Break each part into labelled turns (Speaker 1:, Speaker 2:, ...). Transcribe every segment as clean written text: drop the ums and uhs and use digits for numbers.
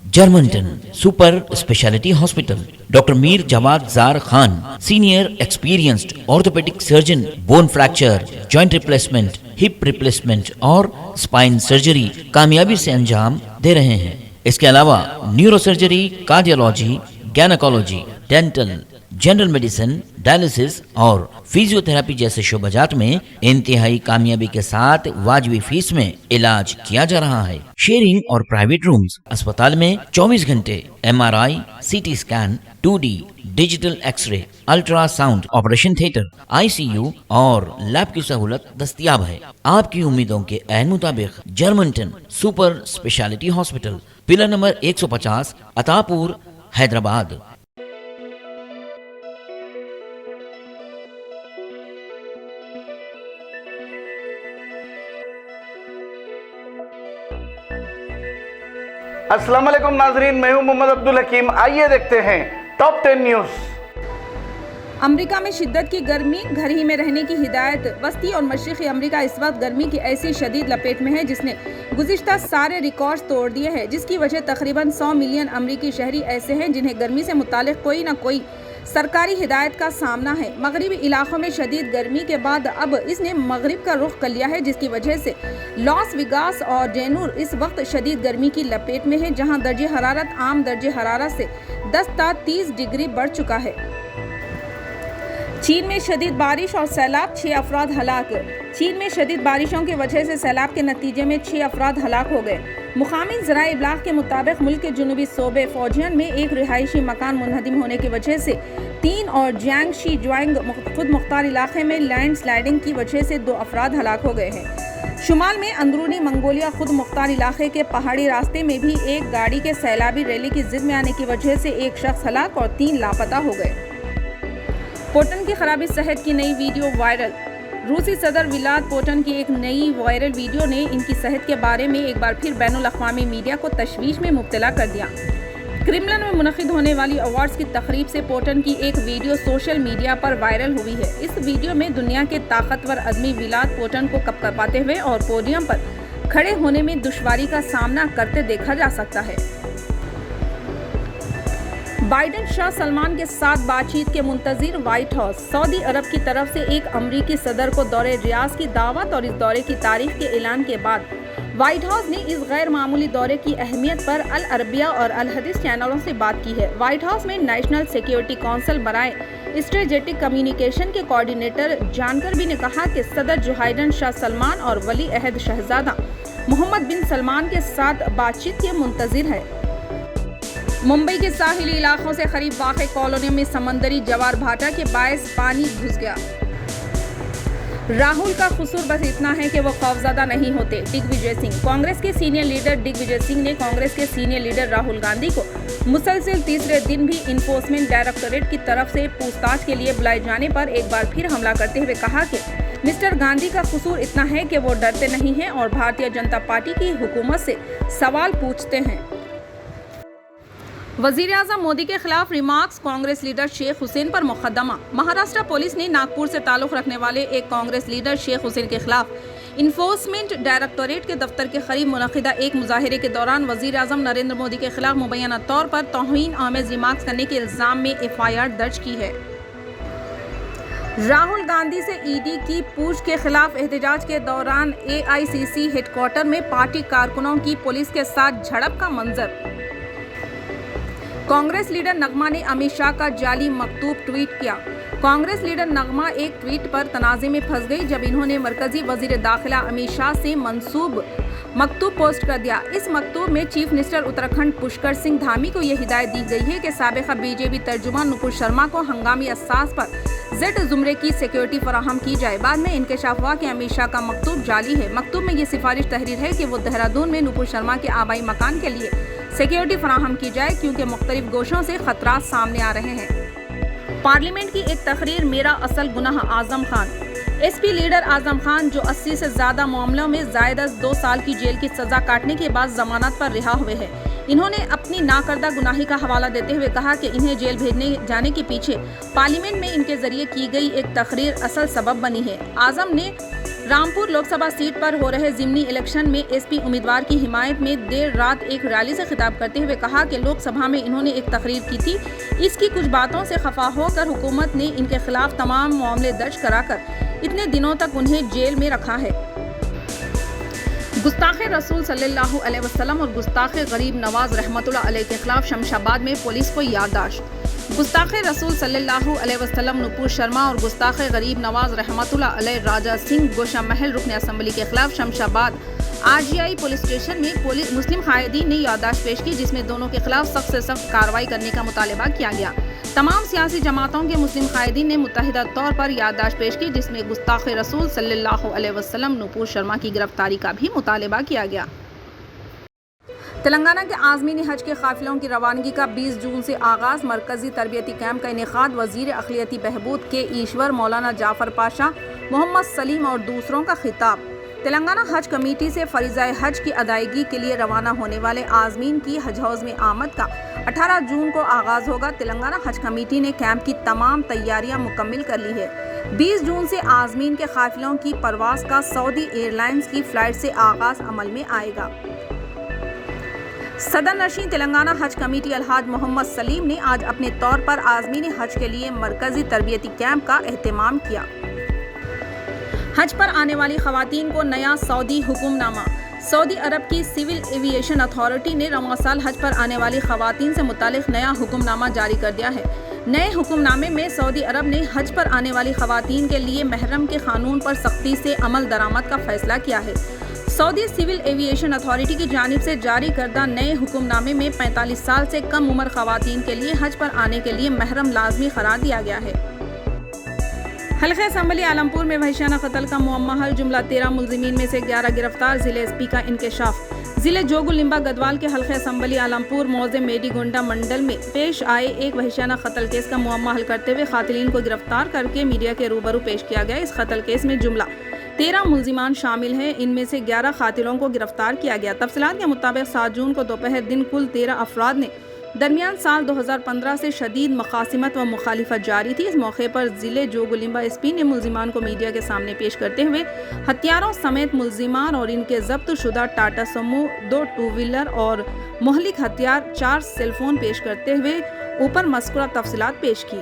Speaker 1: Germanton super speciality hospital, doctor Mir Jawad Zar Khan, senior experienced orthopaedic surgeon, bone fracture, joint replacement, hip replacement और spine surgery कामयाबी से अंजाम दे रहे हैं। इसके अलावा neuro surgery, cardiology, gynaecology, dental, general medicine, dialysis और फिजियोथेरेपी जैसे शोबाजात में इंतहाई कामयाबी के साथ वाजबी फीस में इलाज किया जा रहा है। शेयरिंग और प्राइवेट रूम्स, अस्पताल में 24 घंटे MRI, CT scan, 2D digital X-ray, ultrasound, operation theatre, ICU और लैब की सहूलत दस्तयाब है। आपकी उम्मीदों के ऐन मुताबिक Germanton super speciality hospital, pillar number 150, Attapur, Hyderabad.
Speaker 2: अस्सलाम वालेकुम नाजरीन, मैं हूं मोहम्मद अब्दुल हकीम। आइए देखते हैं टॉप 10 न्यूज़।
Speaker 3: अमेरिका में शिद्दत की गर्मी, घर ही में रहने की हिदायत। वस्ती और मशरिक़ी अमेरिका इस वक्त गर्मी की ऐसी शदीद लपेट में है जिसने गुज़िश्ता सारे रिकॉर्ड्स तोड़ दिए हैं, जिसकी वजह तकरीबन 100 मिलियन अमरीकी शहरी ऐसे हैं जिन्हें गर्मी से मुतालिक कोई ना कोई सरकारी हिदायत का सामना है। मगरिबी इलाकों में शदीद गर्मी के बाद अब इसने मगरिब का रुख कर लिया है, जिसकी वजह से लॉस वेगास और डेनूर इस वक्त शदीद गर्मी की लपेट में है, जहां दर्जे हरारत आम दर्जे हरारत से 10 ता 30 डिग्री बढ़ चुका है। चीन में शदीद बारिश और सैलाब, 6 अफराद हलाक। चीन में शदीद बारिशों की वजह से सैलाब के नतीजे में 6 अफराद हलाक हो गए। मुकामी ज़राए इब्लाग के मुताबिक मुल्क के जुनूबी सूबे फौजियन में एक रिहायशी मकान मुनहदिम होने की वजह से 3 और जियांग शी जुआंग खुद मुख्तार इलाके में लैंड स्लाइडिंग की वजह से 2 अफराद हलाक हो गए हैं। शुमाल में अंदरूनी मंगोलिया खुद मुख्तार इलाके के पहाड़ी रास्ते में भी एक गाड़ी के सैलाबी रैली की जिद में आने की वजह से एक शख्स हलाक और 3 लापता हो गए। पुतिन की खराबी सेहत की नई वीडियो वायरल। रूसी सदर व्लादिमीर पुतिन की एक नई वायरल वीडियो ने इनकी सेहत के बारे में एक बार फिर बैनुल अक़वामी मीडिया को तशवीश में मुब्तला कर दिया। क्रेमलिन में मुनक़िद होने वाली अवार्ड्स की तकरीब से पुतिन की एक वीडियो सोशल मीडिया पर वायरल हुई है। इस वीडियो में दुनिया के ताकतवर आदमी व्लादिमीर पुतिन को कपकपाते हुए और पोडियम पर खड़े होने में दुश्वारी का सामना करते देखा जा सकता है। बाइडेन शाह सलमान के साथ बातचीत के मुंतज़िर व्हाइट हाउस। सऊदी अरब की तरफ से एक अमरीकी सदर को दौरे रियाज की दावत और इस दौरे की तारीख के ऐलान के बाद व्हाइट हाउस ने इस गैर मामूली दौरे की अहमियत पर अल अरबिया और अल हदीस चैनलों से बात की है। व्हाइट हाउस में नेशनल सिक्योरिटी काउंसिल बराए स्ट्रेटेजिक कम्युनिकेशन के कोऑर्डिनेटर जॉन कर्बी ने कहा कि सदर जो बाइडेन शाह सलमान और वली अहद शहजादा मोहम्मद बिन सलमान के साथ बातचीत के मुंतज़िर है। मुंबई के साहिली इलाकों से करीब वाक़ कॉलोनी में समंदरी जवार भाटा के बायस पानी घुस गया। राहुल का कसूर बस इतना है कि वो खौफज़दा नहीं होते। दिग्विजय सिंह। कांग्रेस के सीनियर लीडर दिग्विजय सिंह ने कांग्रेस के सीनियर लीडर राहुल गांधी को मुसलसल तीसरे दिन भी इन्फोर्समेंट डायरेक्टोरेट की तरफ से पूछताछ के लिए बुलाए जाने पर एक बार फिर हमला करते हुए कहा कि मिस्टर गांधी का कसूर इतना है कि वो डरते नहीं हैं और भारतीय जनता पार्टी की हुकूमत से सवाल पूछते हैं। वज़ीर आज़म मोदी के खिलाफ रिमार्क्स, कांग्रेस लीडर शेख हुसैन पर मुकदमा। महाराष्ट्र पुलिस ने नागपुर से ताल्लुक़ रखने वाले एक कांग्रेस लीडर शेख हुसैन के खिलाफ इन्फोर्समेंट डायरेक्टोरेट के दफ्तर के करीब मुनक़िदा एक मुजाहिरे के दौरान वज़ीर आज़म नरेंद्र मोदी के खिलाफ मुबैना तौर पर तौहीन आमेज़ रिमार्क्स करने के इल्ज़ाम में FIR दर्ज की है। राहुल गांधी से ED की पूछ के खिलाफ एहतजाज के दौरान AICC हेडक्वार्टर में पार्टी कारकुनों की पुलिस के साथ झड़प का मंजर। कांग्रेस लीडर नगमा ने अमित शाह का जाली मकतूब ट्वीट किया। कांग्रेस लीडर नगमा एक ट्वीट पर तनाज़े में फंस गई जब इन्होंने मरकजी वजीर दाखिला अमित शाह से मंसूब मकतूब पोस्ट कर दिया। इस मकतूब में चीफ मिनिस्टर उत्तराखंड पुष्कर सिंह धामी को यह हिदायत दी गई है कि साबिक़ा BJP तर्जुमान नुपुर शर्मा को हंगामी असास पर Z जुमरे की सिक्योरिटी फराहम की जाए। बाद में इंकशाफ हुआ कि अमित शाह का मकतूब जाली है। मकतूब में ये सिफारिश तहरीर है कि वो देहरादून में नुपुर शर्मा के आबाई मकान के लिए सिक्योरिटी फराहम की जाए क्योंकि मुख्तलिफ गोशों से खतरात सामने आ रहे हैं। पार्लियामेंट की एक तकरीर, मेरा असल गुनाह आजम खान। SP लीडर आजम खान जो 80 से ज़्यादा मामलों में ज़ायद 2 साल की जेल की सज़ा काटने के बाद जमानत पर रिहा हुए हैं। इन्होंने अपनी नाकर्दा गुनाही का हवाला देते हुए कहा कि इन्हें जेल भेजने जाने के पीछे पार्लियामेंट में इनके जरिए की गई एक तकरीर असल सबब बनी है। आजम ने रामपुर लोकसभा सीट पर हो रहे जिमनी इलेक्शन में एसपी उम्मीदवार की हिमायत में देर रात एक रैली से खिताब करते हुए कहा कि लोकसभा में इन्होंने एक तकरीर की थी। इसकी कुछ बातों से खफा होकर हुकूमत ने इनके खिलाफ तमाम मामले दर्ज कराकर इतने दिनों तक उन्हें जेल में रखा है। गुस्ताखे रसूल सल्लल्लाहु अलैहि वसल्लम और गुस्ताखे गरीब नवाज रहमतुल्लाह अलैह के खिलाफ शमशाबाद में पुलिस को याददाश्त। गुस्ताखे रसूल सल्लल्लाहु अलैहि वसल्लम नुपुर शर्मा और गुस्ताखे गरीब नवाज रहमतुल्लाह अलैह राजा सिंह गोशा महल रुकन असम्बली के खिलाफ शमशाबाद आरजीआई पुलिस स्टेशन में मुस्लिम कायदीन ने याददाश्त पेश की, जिसमें दोनों के खिलाफ सख्त से सख्त कार्रवाई करने का मुतालबा किया गया। तमाम सियासी जमातों के मुस्लिम कायदीन ने मुत्तहिदा तौर पर याददाश्त पेश की, जिसमें गुस्ताखे रसूल सल्लल्लाहु अलैहि वसल्लम नुपुर शर्मा की गिरफ्तारी का भी मुतालबा किया गया। तेलंगाना के आज़मीन हज के काफिलों की रवानगी का 20 जून से आगाज़। मरकजी तरबियती कैंप का इनेकाद वज़ीर अक़लियती बहबूद के ईश्वर मौलाना जाफ़र पाशा, मोहम्मद सलीम और दूसरों का खिताब। तेलंगाना हज कमेटी से फ़रीज़ाए हज की अदायगी के लिए रवाना होने वाले आज़मीन की हज हाउस में आमद का 18 जून को आगाज़ होगा। तेलंगाना हज कमेटी ने कैंप की तमाम तैयारियां मुकम्मिल कर ली है। 20 जून से आज़मीन के काफिलों की परवास का सऊदी एयरलाइंस की फ़्लाइट से आगाज़ अमल में आएगा। सदर नशीं तेलंगाना हज कमेटी अलहाज मोहम्मद सलीम ने आज अपने तौर पर आज़मीन हज के लिए मरकजी तरबियती कैंप का एहतमाम किया। हज पर आने वाली खवातीन को नया सऊदी हुक्मनामा। सऊदी अरब की सिविल एविएशन अथॉरिटी ने रवां साल हज पर आने वाली खवातीन से मुतालिक नया हुक्मनामा जारी कर दिया है। नए हुक्मनामे में सऊदी अरब ने हज पर आने वाली खवातीन के लिए महरम के कानून पर सख्ती से अमल दरामद का फैसला किया है। सऊदी सिविल एविएशन अथॉरिटी की जानिब से जारी करदा नए हुक्मनामे में 45 साल से कम उम्र खवातीन के लिए हज पर आने के लिए महरम लाजमी करार दिया गया है। हल्के असम्बली आलमपुर में वहशियाना कत्ल का मुअम्मा हल, जुमला 13 मुलजिमीन में से 11 गिरफ्तार। जिले एसपी का इंकशाफ। जिले जोगुलिम्बा गदवाल के हल्के असम्बली आलमपुर मौजे मेडीगोंडा मंडल में पेश आए एक वहशियाना कत्ल केस का मुअम्मा हल करते हुए कातिलीन को गिरफ्तार करके मीडिया के रूबरू पेश किया गया। इस कत्ल केस में जुमला 13 मुलजिमान शामिल हैं। इनमें से 11 कातिलों को गिरफ्तार किया गया। तफसीलात के मुताबिक 7 जून को दोपहर दिन कुल 13 अफराद ने दरमियान साल 2015 से शदीद मखासिमत व मुखालिफत जारी थी। इस मौके पर जिले जोगुलिम्बा एसपी ने मुलजिमान को मीडिया के सामने पेश करते हुए हथियारों समेत मुलजिमान और इनके जब्त शुदा टाटा सुमो, 2 टू व्हीलर और मुहलिक हथियार, 4 सेलफोन पेश करते हुए ऊपर मज़कूरा तफसीलात पेश की।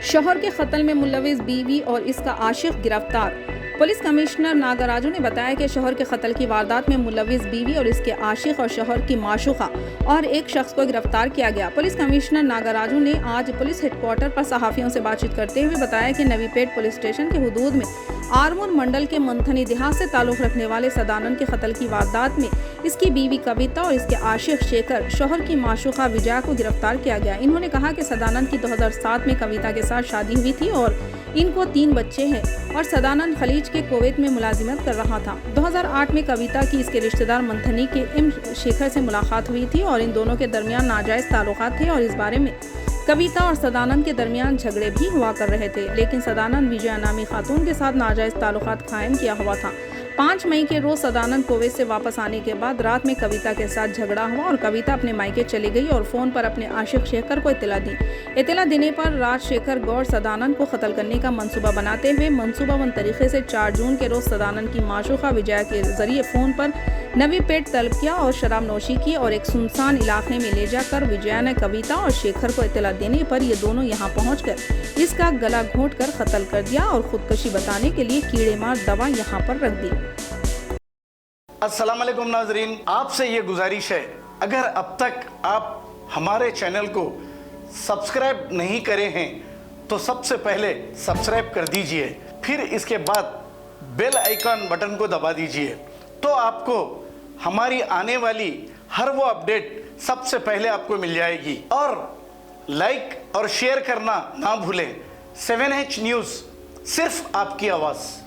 Speaker 3: शोहर के कत्ल में मुलविस बीवी और इसका आशिक गिरफ्तार। पुलिस कमिश्नर नागराजू ने बताया कि शोहर के कत्ल की वारदात में मुलविस बीवी और इसके आशिक और शोहर की माशूका और एक शख्स को गिरफ्तार किया गया। पुलिस कमिश्नर नागराजू ने आज पुलिस हेडक्वार्टर पर सहाफ़ियों से बातचीत करते हुए बताया कि नवीपेट पुलिस स्टेशन के हुदूद में आरमूर मंडल के मंथनी देहात से ताल्लुक़ रखने वाले सदानंद के कत्ल की वारदात में इसकी बीवी कविता और इसके आशिक शेखर, शोहर की माशूका विजया को गिरफ्तार किया गया। इन्होंने कहा कि सदानंद की 2007 में कविता के साथ शादी हुई थी और इनको 3 बच्चे हैं और सदानंद खलीज के कुवैत में मुलाजिमत कर रहा था। 2008 में कविता की इसके रिश्तेदार मंथनी के एम शेखर से मुलाकात हुई थी और इन दोनों के दरमियान नाजायज़ ताल्लुकात थे और इस बारे में कविता और सदानंद के दरमियान झगड़े भी हुआ कर रहे थे, लेकिन सदानंद विजया नामी खातून के साथ नाजायज़ ताल्लुकात कायम किया हुआ था। 5 मई के रोज़ सदानंद कुवैत से वापस आने के बाद रात में कविता के साथ झगड़ा हुआ और कविता अपने मायके चली गई और फ़ोन पर अपने आशिक शेखर को इत्तला दी। इत्तला देने पर रात शेखर गौर सदानंद को कत्ल करने का मंसूबा बनाते हुए मंसूबाबंद तरीके से 4 जून के रोज़ सदानंद की माशूका विजया के जरिए फ़ोन पर नवीपेट तलब किया और शराब नोशी की और एक सुनसान इलाके में ले जाकर विजया ने कविता और शेखर को इत्तला देने पर ये दोनों यहाँ पहुँचकर इसका गला घोंट कर कत्ल कर दिया और खुदकुशी बताने के लिए कीड़े मार दवा यहाँ पर रख दी।
Speaker 2: अस्सलाम वालेकुम नाजरीन, आपसे ये गुजारिश है, अगर अब तक आप हमारे चैनल को सब्सक्राइब नहीं करे हैं तो सबसे पहले सब्सक्राइब कर दीजिए, फिर इसके बाद बेल आइकन बटन को दबा दीजिए, तो आपको हमारी आने वाली हर वो अपडेट सबसे पहले आपको मिल जाएगी। और लाइक और शेयर करना ना भूलें। 7H न्यूज़, सिर्फ आपकी आवाज़।